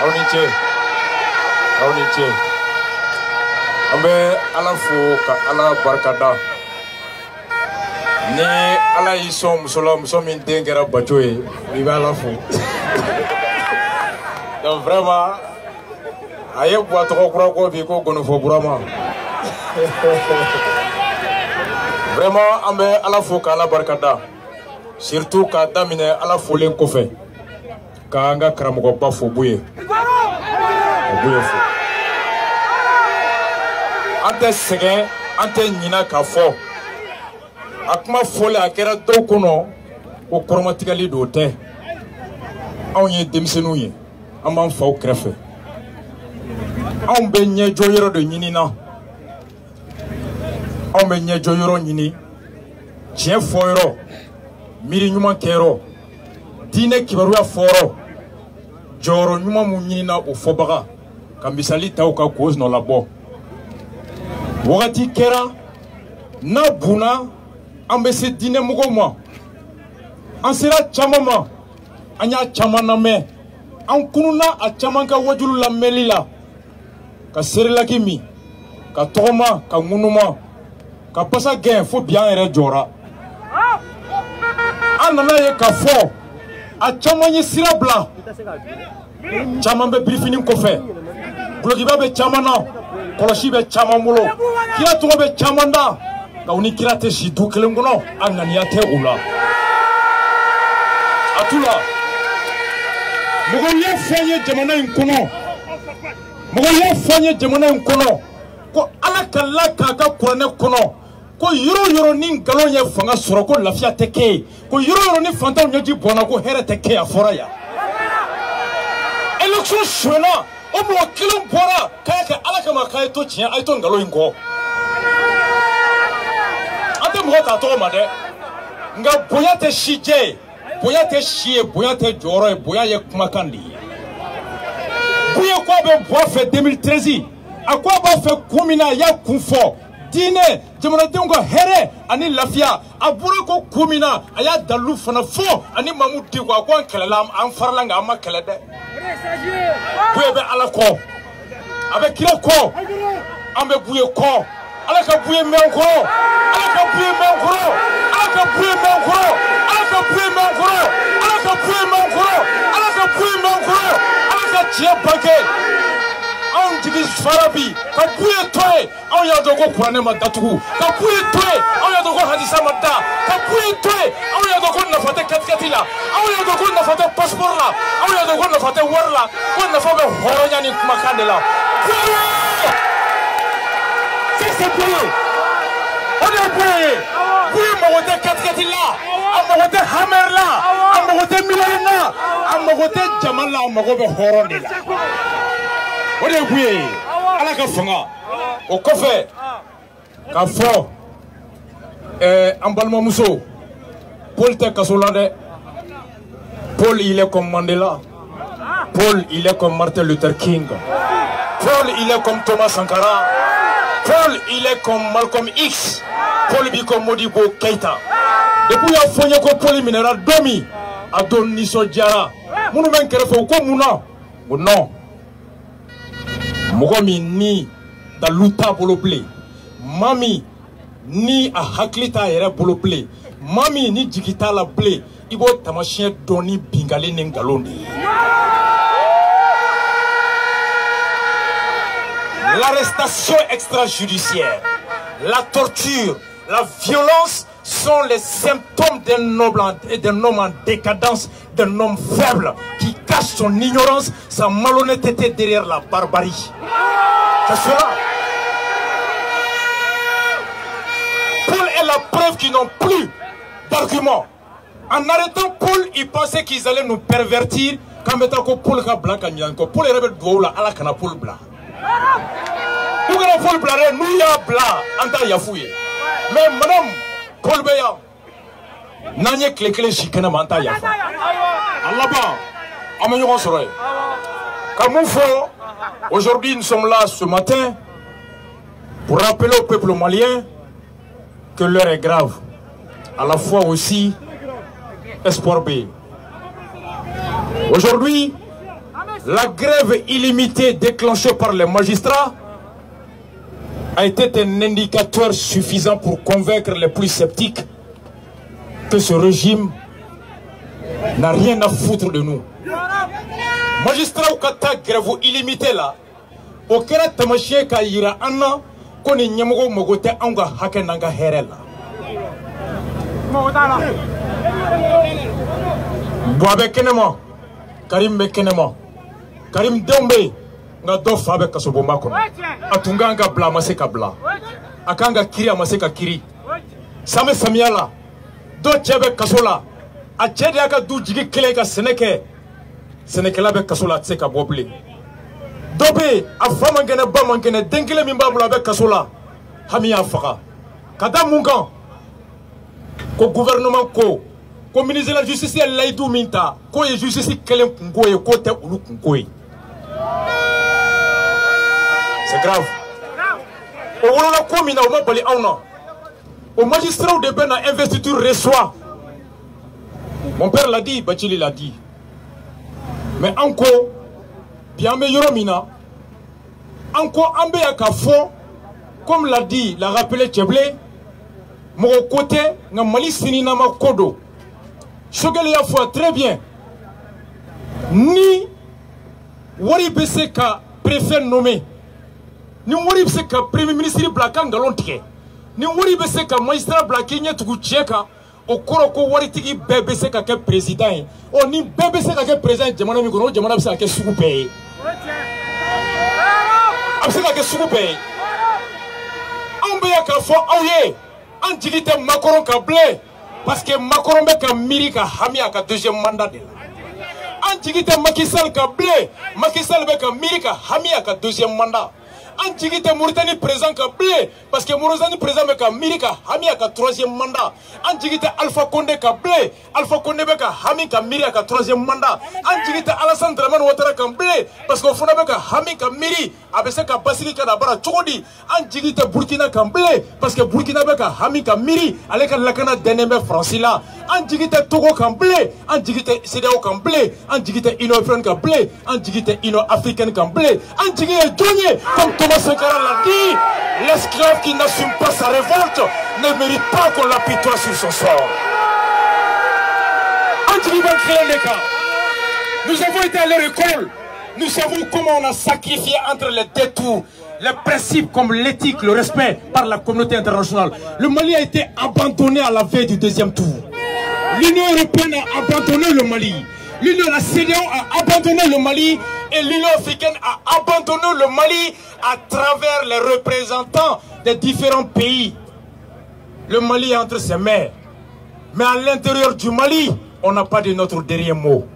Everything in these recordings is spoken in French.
Auniche. Ambe ala fo ka ala barkada. Ni ala isom muso min den kɛra bato ye i bɛ ala fo. Donc vraiment a ye bɔ tɔgɔ kura ko bi ko gonofɔ burama. Vraiment an bɛ ala fo ka ala barkada. Surtout k'a daminɛ ala folen kɔfɛ k'an ka karamɔgɔba fo Buye. Buye fo. An tɛ sɛgɛn an tɛ ɲinɛ k'a fɔ. A kuma fɔli a kɛra dɔw kɔnɔ ko kɔrɔmatigɛli don tɛ. Anw ye denmisɛnninw ye an b'an faw kɛrɛfɛ. Anw bɛ ɲɛjɔ yɔrɔ de ɲini na. Anw bɛ ɲɛjɔ yɔrɔ ɲini. Tiɲɛ fɔ yɔrɔ, miiri ɲuman kɛ yɔrɔ, diinɛ kibaruya fɔ yɔrɔ, jɔyɔrɔ ɲuman mun ɲinina o fɔbaga ka misali ta u ka k'o nɔ labɔ. Wagati kɛra n'a bunna an bɛ se diinɛ mɔgɔw ma. An sera caman ma, an y'a caman lamɛn, an kununa a caman ka wajulu lamɛnli la, ka serelaki min, ka tɔgɔma, ka ŋunuma, ka basa gɛn fo bi an yɛrɛ jɔra. An nana ye k'a fɔ a caman ye sira bila, caman bɛ birifini kɔfɛ, gulokiba bɛ caman na, kɔlɔsi bɛ caman bolo, kira tɔgɔ bɛ caman da, nka u ni kira tɛ si du kelen kɔnɔ, a ŋaniya tɛ u la. A t'u la, mɔgɔw ye fɛn ye jamana in kɔnɔ, mɔgɔw ye fɛn ye jamana in kɔnɔ, ko ala ka la k'a ka kuranɛ kɔnɔ, ko yɔrɔ yɔrɔ ni nkalon ye fanga sɔrɔ ko lafiya tɛ kɛ yen, ko yɔrɔ yɔrɔ ni fantanw ɲɛji bɔnna ko hɛrɛ tɛ kɛ a fɔra yan. Élection suɛna o mɔgɔ kelen bɔra k'a kɛ ala kama k'a ye to tiɲɛ a ye to nkalon in kɔ. An tɛ mɔgɔ t'a tɔgɔ ma dɛ, nka bonya tɛ si jɛ ye, bonya tɛ si ye, bonya tɛ jɔyɔrɔ ye, bonya ye kumakan de ye. Buye ko a bɛ bɔ a fɛ 2013 a ko a b'a fɛ kun min na a y'a kun fɔ. Diinɛ jamanadenw ka hɛrɛ ani lafiya a bɔra ko kun min na a y'a dalilu fana fɔ ani Mamu Diko a ko an kɛlɛla an farala nka an ma kɛlɛ dɛ. Buye bɛ ala kɔ, a bɛ kira kɔ, an bɛ Buye kɔ, ala ka Buye mɛn an kɔrɔ, ala ka Buye mɛn an kɔrɔ, ala ka Buye mɛn an kɔrɔ, ala ka Buye mɛn an kɔrɔ, ala ka Buye mɛn an kɔrɔ, ala ka Buye mɛn an kɔrɔ, ala ka tiɲɛ bange. Anw jigi fara bi ka Buye to yen, anw y'a dɔn ko kuranɛ ma datugu, ka Buye to yen, anw y'a dɔn ko hadisa ma da, ka Buye to yen, anw y'a dɔn ko nafa tɛ kɛtikɛti la, anw y'a dɔn ko nafa tɛ passeport la, anw y'a dɔn ko nafa tɛ wari la, ko nafa bɛ hɔrɔnya ni kumakan de la. Buye! C'est Buye! O de ye Buye ye. Buye mago tɛ kɛtikɛti la, a mago tɛ hammer la, a mago tɛ million na, a mago tɛ jama la, a mago bɛ hɔrɔn de la. O de ye Buye ye, ala ka fanga. O kɔfɛ k'a fɔ an balimamuso Paul tɛ kaso la dɛ. Paul il est comme Mandela, Paul il est comme Martin Luther King, Paul il est comme Thomas Sankara, Paul il est comme Malcolm X, Paul bi comme Modibo Keita. Depuis y'a fɔ n ye ko Paul minɛra don min a don nisɔndiyara minnu bɛ n kɛrɛfɛ u ko mun na? Ko non, mɔgɔ min ni dalu t'a bolo bilen, maa min ni a hakili t'a yɛrɛ bolo bilen, maa min ni jigi t'a la bilen, i b'o taamasiyɛn dɔn ni bingali ni nkalon de ye. L'arrestation extrajudiciaire, la torture, la violence sont les symptômes d'un homme en décadence, d'un homme faible qui cache son ignorance, sa malhonnêteté derrière la barbarie. C'est cela. Paul est la preuve qu'ils n'ont plus d'arguments. En arrêtant Paul, ils pensaient qu'ils allaient nous pervertir. Quand mettant Paul ka blanc kanyanko, Paul est rebelle dououla, ala kana Paul blanc. Nous avons Paul blanc, nous y a blanc, anta yafouye. Mais madame Paul Beya, n'anye clé chikena manta yafa. Allah-bas, amenons sur comme il faut, aujourd'hui nous sommes là ce matin pour rappeler au peuple malien que l'heure est grave. À la fois aussi, espoir B. Aujourd'hui, La grève illimitée déclenchée par les magistrats a été un indicateur suffisant pour convaincre les plus sceptiques que ce régime n'a rien à foutre de nous. Magistrats ou kata grève illimitée là, au kera tamashie ka yira anna koni nyamogo mogote anga hake nanga herela. Boabe kenema, Karim be kenema, Karim Dombe nga do fabe kasobo makono. Atunga anga bla maseka bla, akanga kiri amaseka kiri. Same Samiala, do chebe kasola, a chede aka du jigi kile ka seneke. Senekela be kasola tseka boble. Dobe a fama ngene ba mangene denkele mimba bla be kasola. Hami afaka. Kada mungan ko gouvernement ko ministre de la justice et laïdou minta ko ye justice kelen kungoye ko te ulu kungoye. C'est grave. Au wala ko mina o mabali awna. Au magistrat de ben a investiture reçoit. Mon père l'a dit, Bachili l'a dit. Mais encore, bien meilleur mina, encore un peu à Kafo, comme l'a dit, l'a rappelé Tcheblé, mon côté, n'a mali sininama kodo. Chogel y a foi très bien. Ni Wari Beseka préfère nommer, ni Wari Beseka premier ministre Blakan Galontier, ni Wari Beseka magistrat Blakinya Tugucheka. Au Koroko Waritiki bébé c'est qu'un président. On ni bébé c'est qu'un président. Jamana Mikono, Jamana c'est qu'un soupé. C'est qu'un soupé. On peut y avoir fort aouye. On dit que Macron câblé parce que Macron est miri ka hami à deuxième mandat de là. On dit que Macky Sall câblé, Macky Sall est miri ka hami à deuxième mandat. On dit que Mauritanie présent câblé parce que Mauritanie présent est miri ka hami à troisième mandat. On dit que Alpha Condé câblé, Alpha Condé est hami ka miri à troisième mandat. On dit que Alassane Dramane Ouattara câblé parce que Fona est hami ka miri avec ce que Bassili Kadabara Tchodi. On dit que Burkina câblé parce que Burkina est hami ka miri avec la Kana Deneme Francila. On dit que Togo câblé, on dit que CEDEAO câblé, on dit que Union Africaine câblé, on dit que Union Africaine câblé, on dit que Donier comme Thomas Sankara l'a dit, l'esclave qui n'assume pas sa révolte ne mérite pas qu'on l'apitoie sur son sort. Nous avons été à leur école, nous savons comment on a sacrifié entre les détours, les principes comme l'éthique, le respect par la communauté internationale. Le Mali a été abandonné à la veille du deuxième tour. L'Union européenne a abandonné le Mali. La CEDEAO a abandonné le Mali et l'Union africaine a abandonné le Mali à travers les représentants des différents pays. Le Mali est entre ses mains. Mais à l'intérieur du Mali, on n'a pas de notre dernier mot.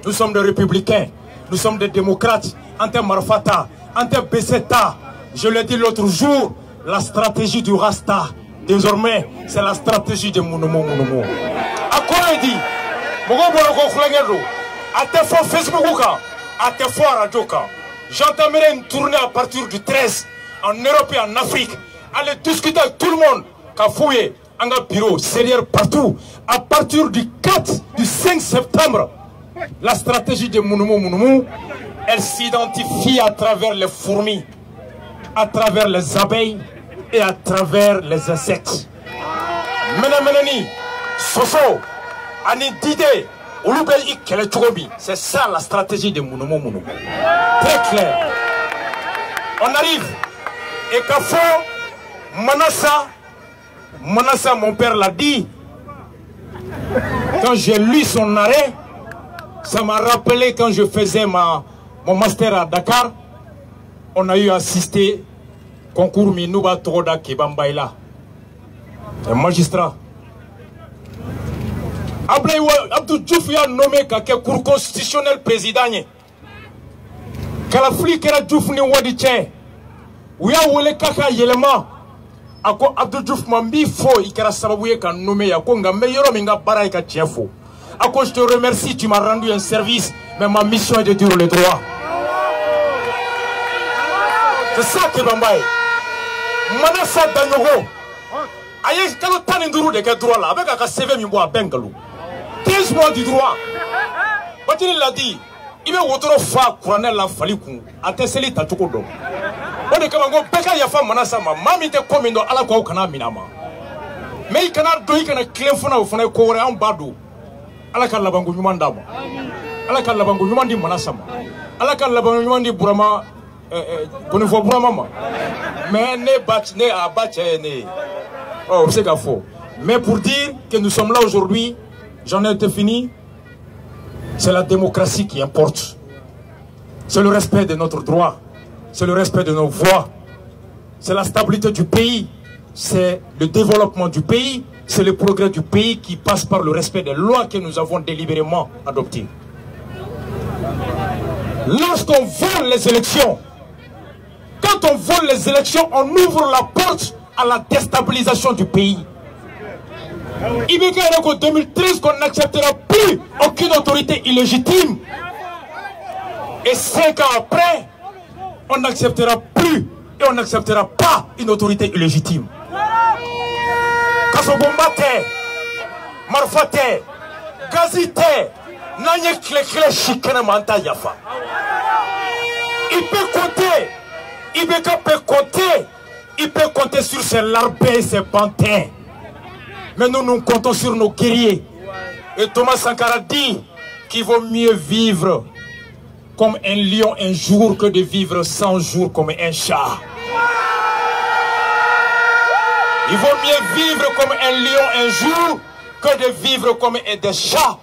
Nous sommes des républicains, nous sommes des démocrates, Ante Marfata, Ante Beseta. Je l'ai dit l'autre jour, la stratégie du Rasta, désormais, c'est la stratégie de Mounoumou Mounoumou. À quoi il dit? J'entamerai une tournée à partir du 13 en Europe et en Afrique. Aller discuter avec tout le monde. Kafouye, Anga Bureau, Seigneur partout. À partir du 4, du 5 septembre, la stratégie de Mounoumou Mounoumou, elle s'identifie à travers les fourmis, à travers les abeilles et à travers les insectes. Menamenani, Soso, Ani Dide, c'est ça la stratégie de Mounoumou Mounoumou. Très clair. On arrive. Et Kafo, Manassa, mon père l'a dit. Quand j'ai lu son arrêt, ça m'a rappelé quand je faisais mon master à Dakar. On a eu assisté concours Minouba Togoda Kibambaïla. Un magistrat. Abdou Diouf a nommé quelqu'un cour constitutionnel président. Kalafli kera Diouf ni wadi tche. Ouya wole kaka yelema. Ako Abdou Diouf mambi fo ikera sababuye ka nommé yako nga meilleur minga bara ika tchefo. Ako je te remercie, tu m'as rendu un service, mais ma mission est de dire le droit. C'est ça qui bambaye. Manassa Danyogo. Aye kalo taninduru de ke droit là avec un CV mimbo à Bengalou. 15 mois du droit. Batili l'a dit, Il veut retourner faire couronner la falikou. Atteseli tachukodo. On est comme un péka yafa manasama. Mami te komindo ala kwa ukana minama. Mais il can'a do il can'a clé fona ou fona kore en badou. Ala ka labangu yumandama. Ala ka labangu yumandi manasama. Ala ka labangu yumandi burama. Bonifo burama. Mais ne batch ne a batch ne. Oh c'est gafo. Mais pour dire que nous sommes là aujourd'hui, j'en ai été fini. C'est la démocratie qui importe. C'est le respect de notre droit. C'est le respect de nos voix. C'est la stabilité du pays. C'est le développement du pays. C'est le progrès du pays qui passe par le respect des lois que nous avons délibérément adoptées. Lorsqu'on vole les élections, quand on vole les élections, on ouvre la porte à la déstabilisation du pays. Il est clair qu'en 2013, qu'on n'acceptera plus aucune autorité illégitime. Et 5 ans après, on n'acceptera plus et on n'acceptera pas une autorité illégitime. Kasobombate, Marfate, Gazite, Nanye Klekle Chikene Manta Yafa. Il peut compter sur ses larbins et ses pantins. Mais nous comptons sur nos guerriers. Et Thomas Sankara dit qu'il vaut mieux vivre comme un lion un jour que de vivre 100 jours comme un chat. Il vaut mieux vivre comme un lion un jour que de vivre comme des chats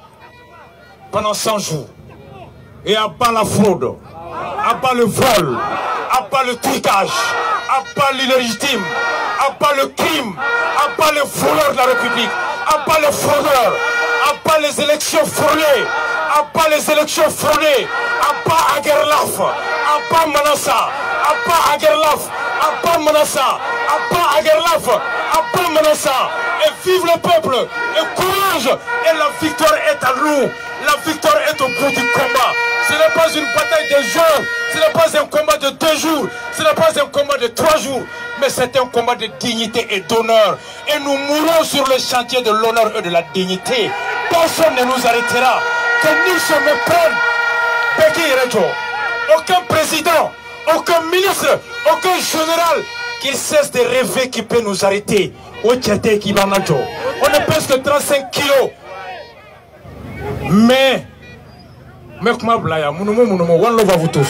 pendant 100 jours. Et à bas la fraude, à bas le vol, à bas le trucage, à bas l'illégitime, à bas le crime, à bas les voleurs de la République, à bas les fraudeurs, à bas les élections frôlées, à bas les élections frôlées, à bas Aguerlaf, à bas Manassa, à bas Aguerlaf, à bas Manassa, à bas Aguerlaf, à bas Manassa. Et vive le peuple, et courage, et la victoire est à nous, la victoire est au bout du combat. Ce n'est pas une bataille de jours, ce n'est pas un combat de 2 jours, ce n'est pas un combat de 3 jours, mais c'est un combat de dignité et d'honneur. Et nous mourrons sur le chantier de l'honneur et de la dignité. Personne ne nous arrêtera. Que nous se méprennent. Aucun président, aucun ministre, aucun général qui cesse de rêver qui peut nous arrêter. On est presque 35 kilos. Mais, one love à vous tous.